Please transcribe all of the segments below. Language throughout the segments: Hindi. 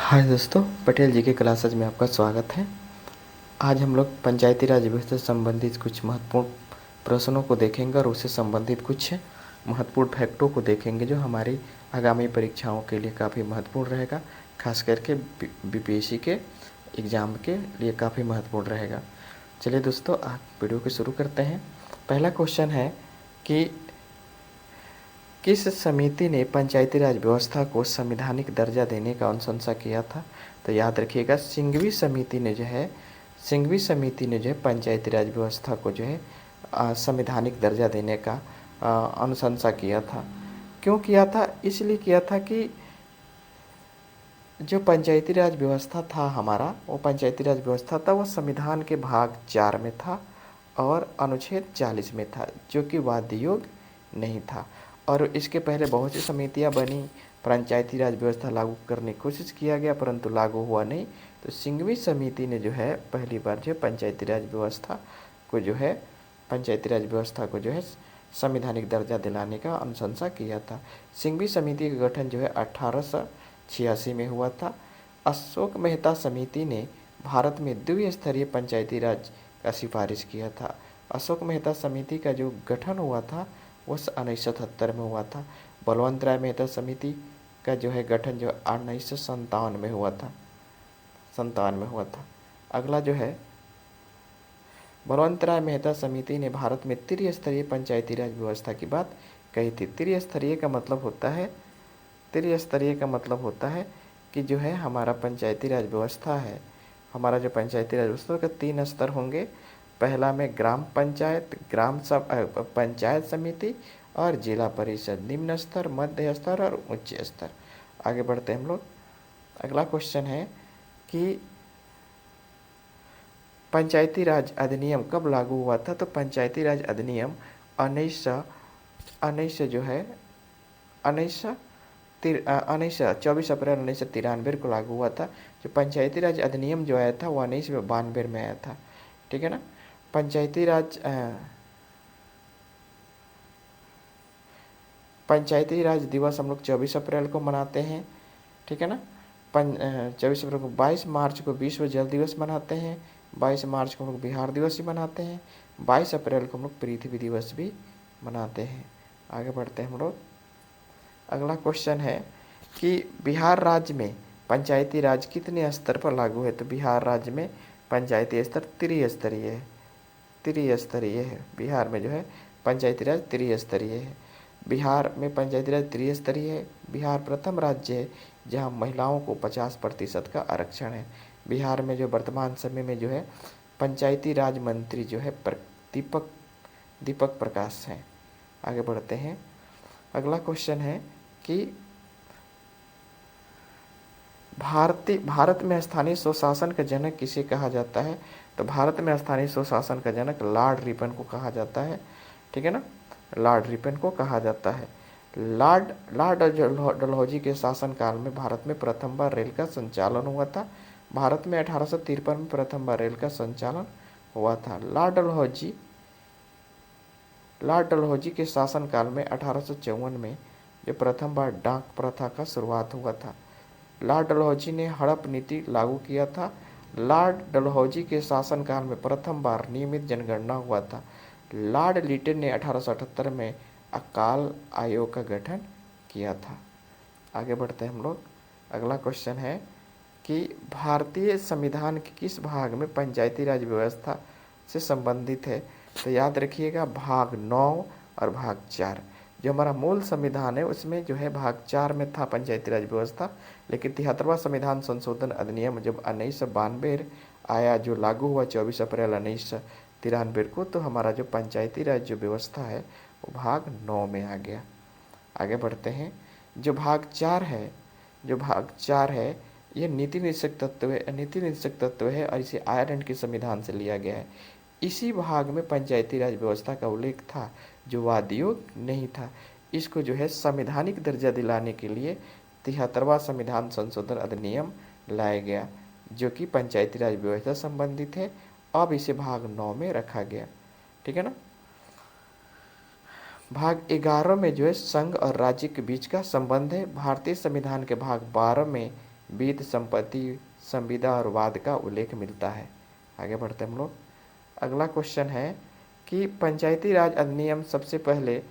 हाय दोस्तों, पटेल जी के क्लासेज में आपका स्वागत है। आज हम लोग पंचायती राज व्यवस्था से संबंधित कुछ महत्वपूर्ण प्रश्नों को देखेंगे और उससे संबंधित कुछ महत्वपूर्ण फैक्टों को देखेंगे जो हमारी आगामी परीक्षाओं के लिए काफ़ी महत्वपूर्ण रहेगा। खास करके बीपीएससी के एग्ज़ाम के लिए काफ़ी महत्वपूर्ण रहेगा। चलिए दोस्तों, आज वीडियो को शुरू करते हैं। पहला क्वेश्चन है कि किस समिति ने पंचायती राज व्यवस्था को संवैधानिक दर्जा देने का अनुशंसा किया था? तो याद रखिएगा, सिंघवी समिति ने जो है पंचायती राज व्यवस्था को जो है संवैधानिक दर्जा देने का अनुशंसा किया था। क्यों किया था? इसलिए किया था कि जो पंचायती राज व्यवस्था था हमारा, वो पंचायती राज व्यवस्था था, वो संविधान के भाग 4 में था और अनुच्छेद 40 में था, जो कि वाद्य योग्य नहीं था। और इसके पहले बहुत सी समितियां बनी, पंचायती राज व्यवस्था लागू करने की कोशिश किया गया, परंतु लागू हुआ नहीं। तो सिंघवी समिति ने जो है पहली बार जो पंचायती राज व्यवस्था को जो है संवैधानिक दर्जा दिलाने का अनुशंसा किया था। सिंघवी समिति का गठन जो है 1886 में हुआ था। अशोक मेहता समिति ने भारत में द्विस्तरीय पंचायती राज का सिफारिश किया था। अशोक मेहता समिति का जो गठन हुआ था वो 1977 में हुआ था। बलवंत राय मेहता समिति का जो है गठन जो 1957 में हुआ था। अगला जो है, बलवंत राय मेहता समिति ने भारत में त्रिस्तरीय पंचायती राज व्यवस्था की बात कही थी। त्रिस्तरीय का मतलब होता है कि जो है हमारा पंचायती राज व्यवस्था है, हमारा जो पंचायती राज व्यवस्था का 3 स्तर होंगे। पहला में ग्राम पंचायत, पंचायत समिति और जिला परिषद, निम्न स्तर, मध्य स्तर और उच्च स्तर। आगे बढ़ते हैं हम लोग। अगला क्वेश्चन है कि पंचायती राज अधिनियम कब लागू हुआ था? तो पंचायती राज अधिनियम 24 अप्रैल 1993 को लागू हुआ था। जो पंचायती राज अधिनियम जो आया था वो 1992 में आया था, ठीक है ना। पंचायती राज दिवस हम लोग 24 अप्रैल को मनाते हैं, ठीक है ना। 24 अप्रैल को 22 मार्च को विश्व जल दिवस मनाते हैं, 22 मार्च को हम लोग बिहार दिवस भी मनाते हैं, 22 अप्रैल को हम लोग पृथ्वी दिवस भी मनाते हैं। आगे बढ़ते हैं हम लोग। अगला क्वेश्चन है कि बिहार राज्य में पंचायती राज कितने स्तर पर लागू है? तो बिहार राज्य में पंचायती स्तर त्रिस्तरीय है। बिहार में जो है पंचायती राज त्रिस्तरीय है। बिहार में पंचायती राज त्रिस्तरीय है। बिहार प्रथम राज्य है जहां महिलाओं को 50% का आरक्षण है। बिहार में जो वर्तमान समय में जो है पंचायती राज मंत्री जो है दीपक प्रकाश हैं। आगे बढ़ते हैं। अगला क्वेश्चन है कि भारत में स्थानीय स्वशासन का जनक किसे कहा जाता है? तो भारत में स्थानीय स्वशासन का जनक लॉर्ड रिपन को कहा जाता है, ठीक है ना। लॉर्ड रिपन को कहा जाता है। लॉर्ड डलहौजी के शासनकाल में भारत में प्रथम बार रेल का संचालन हुआ था। भारत में 1853 में प्रथम बार रेल का संचालन हुआ था। लॉर्ड डलहौजी के शासनकाल में 1854 में जो प्रथम बार डाक प्रथा का शुरुआत हुआ था। लॉर्ड डलहौजी ने हड़प नीति लागू किया था। लॉर्ड डलहौजी के शासनकाल में प्रथम बार नियमित जनगणना हुआ था। लॉर्ड लिटन ने 1878 में अकाल आयोग का गठन किया था। आगे बढ़ते हैं हम लोग। अगला क्वेश्चन है कि भारतीय संविधान के किस भाग में पंचायती राज व्यवस्था से संबंधित है? तो याद रखिएगा, भाग 9 और भाग 4। जो हमारा मूल संविधान है उसमें जो है भाग 4 में था पंचायती राज व्यवस्था, लेकिन 73वां संविधान संशोधन अधिनियम जब 1992 आया, जो लागू हुआ 24 अप्रैल 1993 को, तो हमारा जो पंचायती राज जो व्यवस्था है वो भाग 9 में आ गया। आगे बढ़ते हैं। जो भाग 4 है ये नीति निषेध तत्व है और इसे आयरलैंड के संविधान से लिया गया है। इसी भाग में पंचायती राज व्यवस्था का उल्लेख था जो वाद्य योग्य नहीं था। इसको जो है संवैधानिक दर्जा दिलाने के लिए 73वां संविधान संशोधन अधिनियम लाया गया, जो कि पंचायती राज व्यवस्था से संबंधित है। अब इसे भाग 9 में रखा गया, ठीक है ना। भाग 11 में जो है संघ और राज्य के बीच का संबंध है। भारतीय संविधान के भाग 12 में वित्त, संपत्ति, संविदा और वाद का उल्लेख मिलता है। आगे बढ़ते हम लोग। अगला क्वेश्चन है कि पंचायती राज अधिनियम सबसे पहले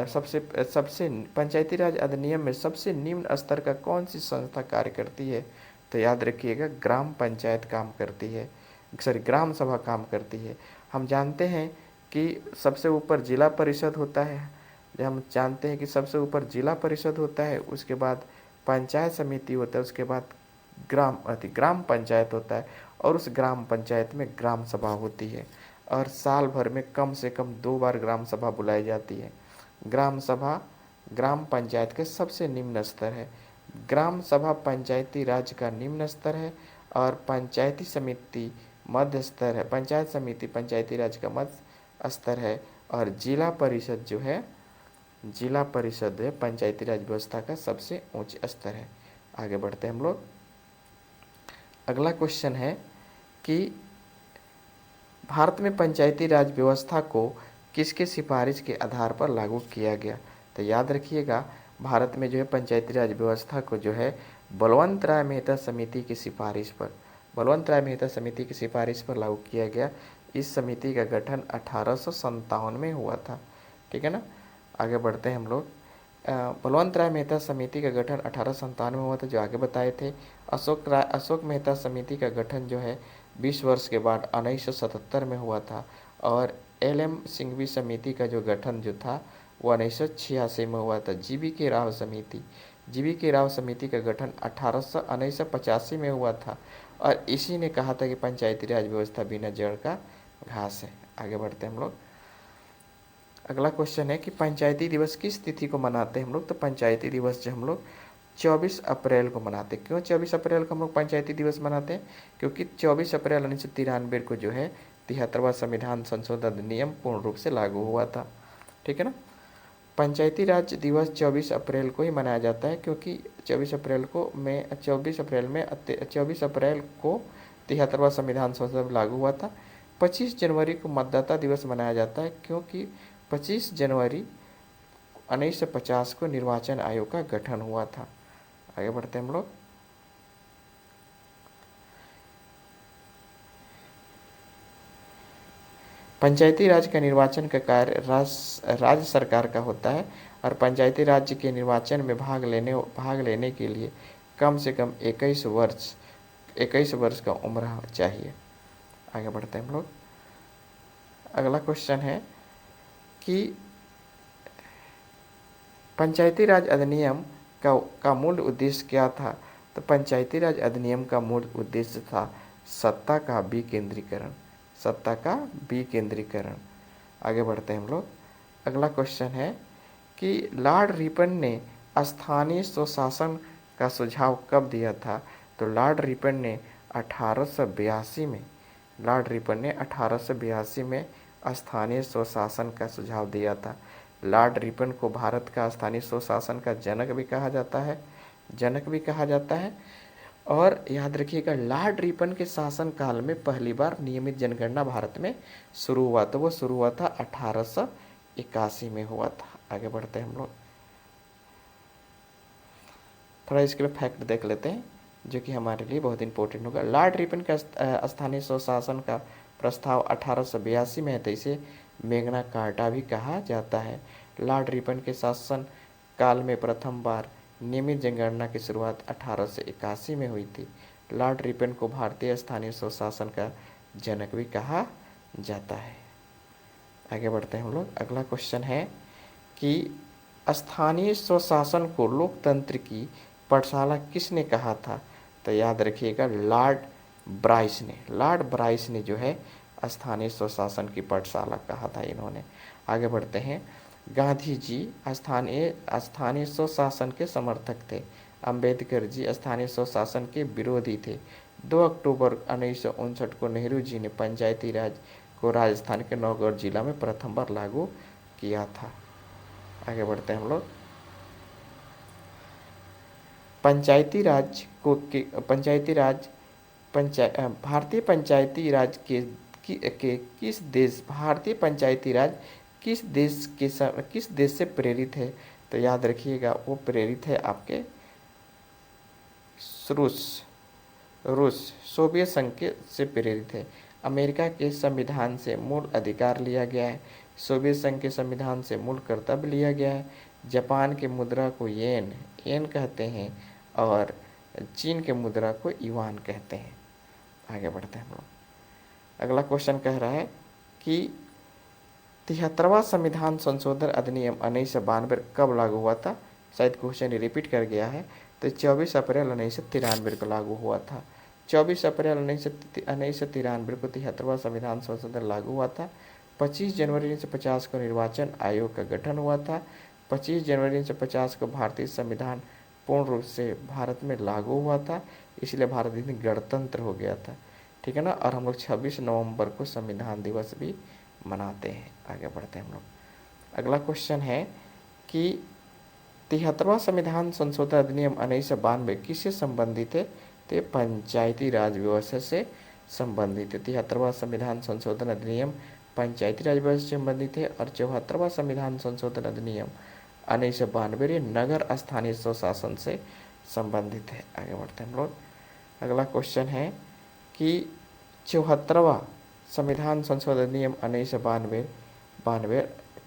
सबसे सबसे पंचायती राज अधिनियम में सबसे निम्न स्तर का कौन सी संस्था कार्य करती है? तो याद रखिएगा, ग्राम पंचायत काम करती है, सॉरी ग्राम सभा काम करती है। हम जानते हैं कि सबसे ऊपर जिला परिषद होता है, हम जानते हैं कि सबसे ऊपर जिला परिषद होता है, उसके बाद पंचायत समिति होता है, उसके बाद ग्राम पंचायत होता है, और उस ग्राम पंचायत में ग्राम सभा होती है, और साल भर में कम से कम 2 बार ग्राम सभा बुलाई जाती है। ग्राम सभा ग्राम पंचायत के सबसे निम्न स्तर है। ग्राम सभा पंचायती राज का निम्न स्तर है, और पंचायती समिति मध्य स्तर है। पंचायत समिति पंचायती राज का मध्य स्तर है, और जिला परिषद जो है पंचायती राज व्यवस्था का सबसे उच्च स्तर है। आगे बढ़ते हैं हम लोग। अगला क्वेश्चन है कि भारत में पंचायती राज व्यवस्था को किसके सिफारिश के आधार पर लागू किया गया? तो याद रखिएगा, भारत में जो है पंचायती राज व्यवस्था को जो है बलवंत राय मेहता समिति की सिफारिश पर लागू किया गया। इस समिति का गठन 1857 में हुआ था। ठीक है ना। आगे बढ़ते हैं हम लोग। बलवंत राय मेहता समिति का गठन 1857 में हुआ था, जो आगे बताए थे। अशोक मेहता समिति का गठन जो है 20 वर्ष के बाद 1977 में हुआ था, और LM सिंघवी समिति का जो गठन जो था वो 1986 में हुआ था। जीवी के राव समिति का गठन 1985 में हुआ था, और इसी ने कहा था कि पंचायती राज व्यवस्था बिना जड़ का घास है। आगे बढ़ते हैं हम लोग। अगला क्वेश्चन है कि पंचायती दिवस किस तिथि को मनाते हैं हम लोग? तो पंचायती दिवस जो हम लोग 24 अप्रैल को मनाते हैं। क्यों 24 अप्रैल को हम लोग पंचायती दिवस मनाते हैं? क्योंकि 24 अप्रैल 1993 को जो है 73वां संविधान संशोधन अधिनियम पूर्ण रूप से लागू हुआ था। ठीक है ना। पंचायती राज दिवस 24 अप्रैल को ही मनाया जाता है, क्योंकि 24 अप्रैल को 73वां संविधान संशोधन लागू हुआ था। 25 जनवरी को मतदाता दिवस मनाया जाता है, क्योंकि 25 जनवरी 1950 को निर्वाचन आयोग का गठन हुआ था। आगे बढ़ते हैं हम लोग। पंचायती राज का निर्वाचन का कार्य राज्य सरकार का होता है, और पंचायती राज्य के निर्वाचन में भाग लेने के लिए कम से कम 21 वर्ष का उम्र चाहिए। आगे बढ़ते हैं हम लोग। अगला क्वेश्चन है कि पंचायती राज अधिनियम का मूल उद्देश्य क्या था? तो पंचायती राज अधिनियम का मूल उद्देश्य था सत्ता का विकेंद्रीकरण। आगे बढ़ते हैं हम लोग। अगला क्वेश्चन है कि लॉर्ड रिपन ने स्थानीय स्वशासन का सुझाव कब दिया था? तो लॉर्ड रिपन ने 1882 में स्थानीय स्वशासन का सुझाव दिया था। लॉर्ड रिपन को भारत का स्थानीय स्वशासन का जनक भी कहा जाता है। और याद रखिएगा, लॉर्ड रिपन के शासन काल में पहली बार नियमित जनगणना भारत में शुरू हुआ, तो वो शुरू हुआ था 1881 में हुआ था। आगे बढ़ते हैं हम लोग। थोड़ा इसके लिए फैक्ट देख लेते हैं, जो कि हमारे लिए बहुत इंपॉर्टेंट होगा। लॉर्ड रिपन का स्थानीय स्वशासन का प्रस्ताव 1882 में है, तो इसे मेगना कार्टा भी कहा जाता है। लॉर्ड रिपन के शासन काल में प्रथम बार नियमित जनगणना की शुरुआत 1881 में हुई थी। लॉर्ड रिपन को भारतीय स्थानीय स्वशासन का जनक भी कहा जाता है। आगे बढ़ते हैं हम लोग। अगला क्वेश्चन है कि स्थानीय स्वशासन को लोकतंत्र की पाठशाला किसने कहा था? तो याद रखिएगा, लॉर्ड ब्राइस ने जो है स्थानीय स्वशासन की पाठशाला कहा था इन्होंने। आगे बढ़ते हैं। गांधी जी स्थानीय स्वशासन के समर्थक थे। अंबेडकर जी स्थानीय स्वशासन के विरोधी थे। 2 अक्टूबर 1959 को नेहरू जी ने पंचायती राज को राजस्थान के नौगढ़ जिला में प्रथम बार लागू किया था। आगे बढ़ते हैं हम लोग। भारतीय पंचायती राज किस देश से प्रेरित है? तो याद रखिएगा, वो प्रेरित है आपके रूस रूस सोवियत संघ के से प्रेरित है। अमेरिका के संविधान से मूल अधिकार लिया गया है। सोवियत संघ के संविधान से मूल कर्तव्य लिया गया है। जापान के मुद्रा को येन येन कहते हैं और चीन के मुद्रा को युआन कहते हैं। आगे बढ़ते हैं हम लोग। अगला क्वेश्चन कह रहा है कि 73वां संविधान संशोधन अधिनियम 1992 कब लागू हुआ था। शायद क्वेश्चन रिपीट कर गया है। तो 24 अप्रैल 1993 को लागू हुआ था। 24 अप्रैल 1993 को 73वां संविधान संशोधन लागू हुआ था। 25 जनवरी 1950 को निर्वाचन आयोग का गठन हुआ था। 25 जनवरी 1950 को भारतीय संविधान पूर्ण रूप से भारत में लागू हुआ था, इसलिए भारत इस दिन गणतंत्र हो गया था। ठीक है ना। और हम लोग 26 नवंबर को संविधान दिवस भी मनाते हैं। आगे बढ़ते हैं हम लोग। अगला क्वेश्चन है कि 73वां संविधान संशोधन अधिनियम 1992 किससे संबंधित है। तो पंचायती राज व्यवस्था से संबंधित है। 73वां संविधान संशोधन अधिनियम पंचायती राज व्यवस्था से संबंधित है। और 74वां संविधान संशोधन अधिनियम 1992 नगर स्थानीय स्वशासन से संबंधित है। आगे बढ़ते हैं हम लोग। अगला क्वेश्चन है कि 74वां संविधान संशोधन अधिनियम 1992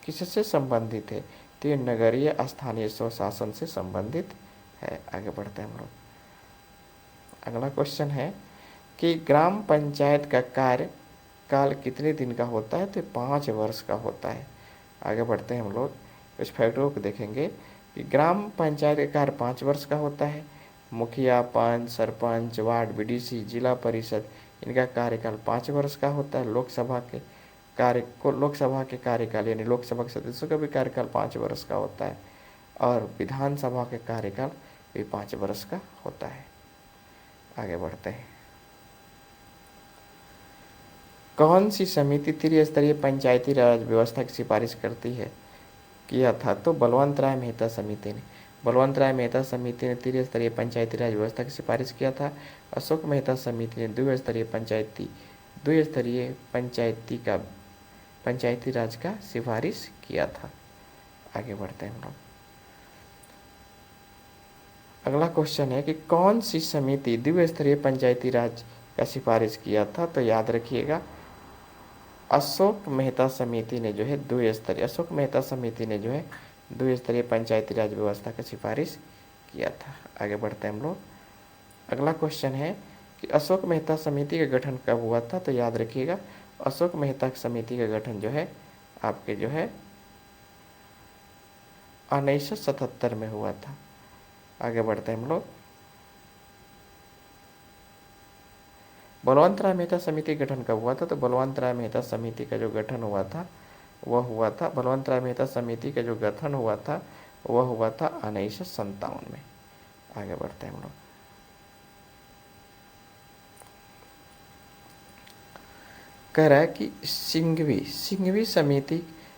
किससे संबंधित है। तो ये नगरीय स्थानीय स्वशासन से संबंधित है। आगे बढ़ते हैं हम लोग। अगला क्वेश्चन है कि ग्राम पंचायत का कार्यकाल कितने दिन का होता है। तो 5 वर्ष का होता है। आगे बढ़ते हैं हम लोग। कुछ फैक्टरों को देखेंगे कि ग्राम पंचायत का कार्य 5 वर्ष का होता है। मुखिया, पंच, सरपंच, वार्ड बीडीसी, जिला परिषद, इनका कार्यकाल 5 वर्ष का होता है। लोकसभा के कार्यकाल यानी लोकसभा के सदस्यों का भी कार्यकाल 5 वर्ष का होता है। और विधानसभा के कार्यकाल भी 5 वर्ष का होता है। आगे बढ़ते हैं। कौन सी समिति त्रिस्तरीय पंचायती राज व्यवस्था की सिफारिश करती है किया था। तो बलवंत राय मेहता समिति ने त्रिस्तरीय पंचायती राज व्यवस्था की सिफारिश किया था। अशोक मेहता समिति ने द्विस्तरीय पंचायती राज का सिफारिश किया था। आगे बढ़ते हैं हम लोग। अगला क्वेश्चन है कि कौन सी समिति द्विस्तरीय पंचायती राज का सिफारिश किया था। तो याद रखिएगा अशोक मेहता समिति ने जो है द्विस्तरीय पंचायती राज व्यवस्था का सिफारिश किया था। आगे बढ़ते हैं हम लोग। अगला क्वेश्चन है कि अशोक मेहता समिति का गठन कब हुआ था। तो याद रखिएगा अशोक मेहता समिति का गठन जो है आपके जो है 1977 में हुआ था। आगे बढ़ते हैं हम लोग। बलवंत राय मेहता समिति का गठन कब हुआ था। तो बलवंत राय मेहता समिति का जो गठन हुआ था वह हुआ था 1957 में। आगे बढ़ते हैं हम लोग। कह रहा है कि सिंघवी समिति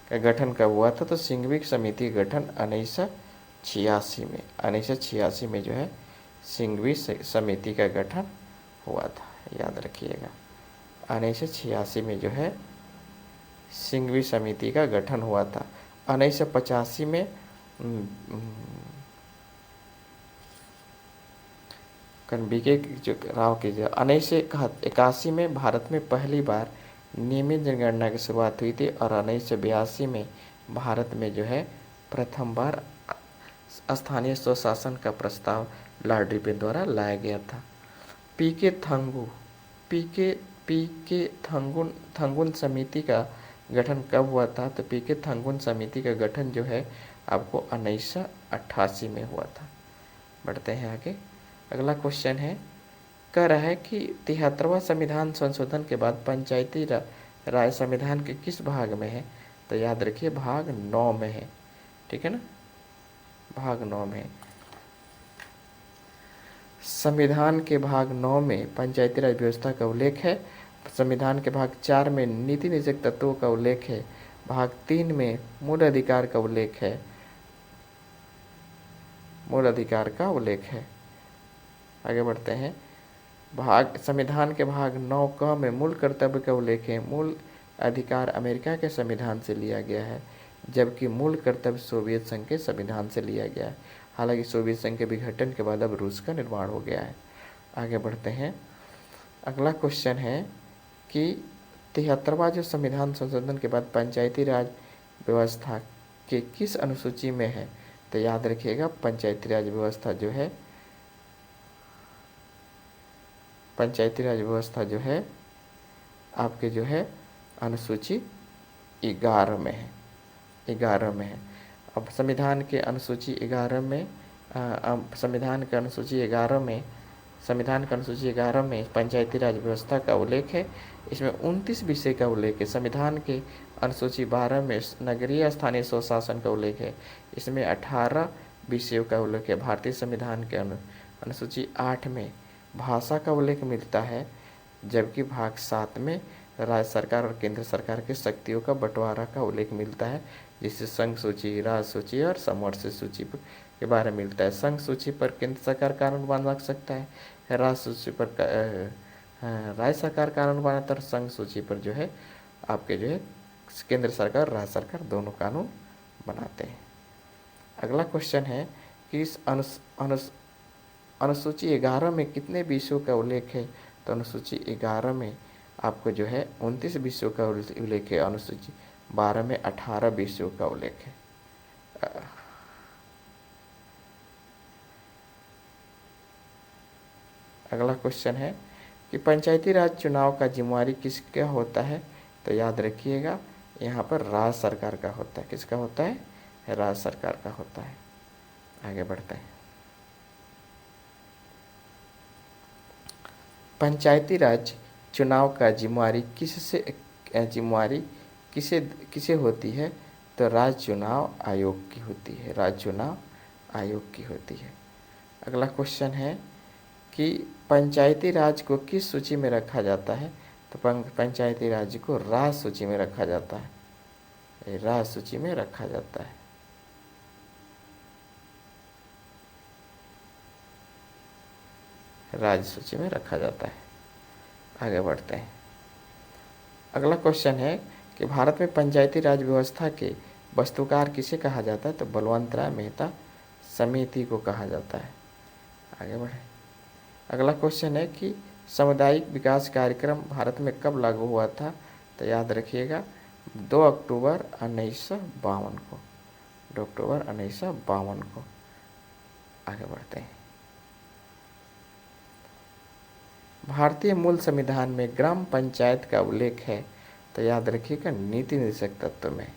का गठन कब हुआ था। तो सिंघवी समिति का गठन 1986 में जो है सिंघवी समिति का गठन हुआ था। याद रखिएगा 1986 में जो है सिंघवी समिति का गठन हुआ था। 1985 में बीके जो राव की 1981 में भारत में पहली बार नियमित जनगणना की शुरुआत हुई थी। और 1982 में भारत में जो है प्रथम बार स्थानीय स्वशासन का प्रस्ताव लॉर्ड रिपन द्वारा लाया गया था। पीके थंगुन समिति का गठन कब हुआ था। तो पीके थंगुन समिति का गठन जो है आपको 1988 में हुआ था। बढ़ते हैं आगे। अगला क्वेश्चन है कह रहा है कि 73वां संविधान संशोधन के बाद पंचायती राज संविधान के किस भाग में है। तो याद रखिए भाग 9 में है। ठीक है ना। भाग 9 में संविधान के भाग 9 में पंचायती राज व्यवस्था का उल्लेख है। संविधान के भाग 4 में नीति निषेध तत्वों का उल्लेख है। भाग 3 में मूल अधिकार का उल्लेख है। आगे बढ़ते हैं। संविधान के भाग 9 क में मूल कर्तव्य का उल्लेख है। मूल अधिकार अमेरिका के संविधान से लिया गया है, जबकि मूल कर्तव्य सोवियत संघ के संविधान से लिया गया है। हालांकि सोवियत संघ के विघटन के बाद अब रूस का निर्माण हो गया है। आगे बढ़ते हैं। अगला क्वेश्चन है कि 73वां जो संविधान संशोधन के बाद पंचायती राज व्यवस्था के किस अनुसूची में है? तो याद रखिएगा, पंचायती राज व्यवस्था जो है, पंचायती राज व्यवस्था जो है आपके जो है अनुसूची 11 में है, 11 में है। अब संविधान के अनुसूची 11 में संविधान के अनुसूची 11 में संविधान के अनुसूची 11 में पंचायती राज व्यवस्था का उल्लेख है। इसमें 29 विषय का उल्लेख है। संविधान के अनुसूची 12 में नगरीय स्थानीय स्वशासन का उल्लेख है। इसमें 18 विषयों का उल्लेख है। भारतीय संविधान के अनुसूची 8 में भाषा का उल्लेख मिलता है, जबकि भाग 7 में राज्य सरकार और केंद्र सरकार की शक्तियों का बंटवारा का उल्लेख मिलता है, जिससे संघ सूची, राज्य सूची और समवर्ती सूची के बारे में मिलता है। संघ सूची पर केंद्र सरकार कानून बना सकता है, राज्य सूची पर राज्य सरकार कानून बनाता है, और संघ सूची पर जो है आपके जो है केंद्र सरकार, राज्य सरकार दोनों कानून बनाते हैं। अगला क्वेश्चन है कि इस अनुसूची 11 में कितने विषयों का उल्लेख है? तो अनुसूची 11 में आपको जो है 29 विषयों का उल्लेख है। अनुसूची 12 में 18 विषयों का उल्लेख है। अगला क्वेश्चन है कि पंचायती राज चुनाव का जिम्मेवारी किसका होता है? तो याद रखिएगा, यहाँ पर राज्य सरकार का होता है। किसका होता है? राज्य सरकार का होता है। आगे बढ़ते हैं। पंचायती राज चुनाव का जिम्मेवारी किसे होती है? तो राज्य चुनाव आयोग की होती है। राज्य चुनाव आयोग की होती है। अगला क्वेश्चन है कि पंचायती राज को किस सूची में रखा जाता है? तो पंचायती राज को राज्य सूची में रखा जाता है। राज्य सूची में रखा जाता है। राज्य सूची में रखा जाता है। आगे बढ़ते हैं। अगला क्वेश्चन है कि भारत में पंचायती राज व्यवस्था के वास्तुकार किसे कहा जाता है? तो बलवंत राय मेहता समिति को कहा जाता है। आगे बढ़े। अगला क्वेश्चन है कि सामुदायिक विकास कार्यक्रम भारत में कब लागू हुआ था? तो याद रखिएगा 2 अक्टूबर 1952 को। 2 अक्टूबर 1952 को। आगे बढ़ते हैं। भारतीय मूल संविधान में ग्राम पंचायत का उल्लेख है। तो याद रखिएगा नीति निर्देशक तत्व में।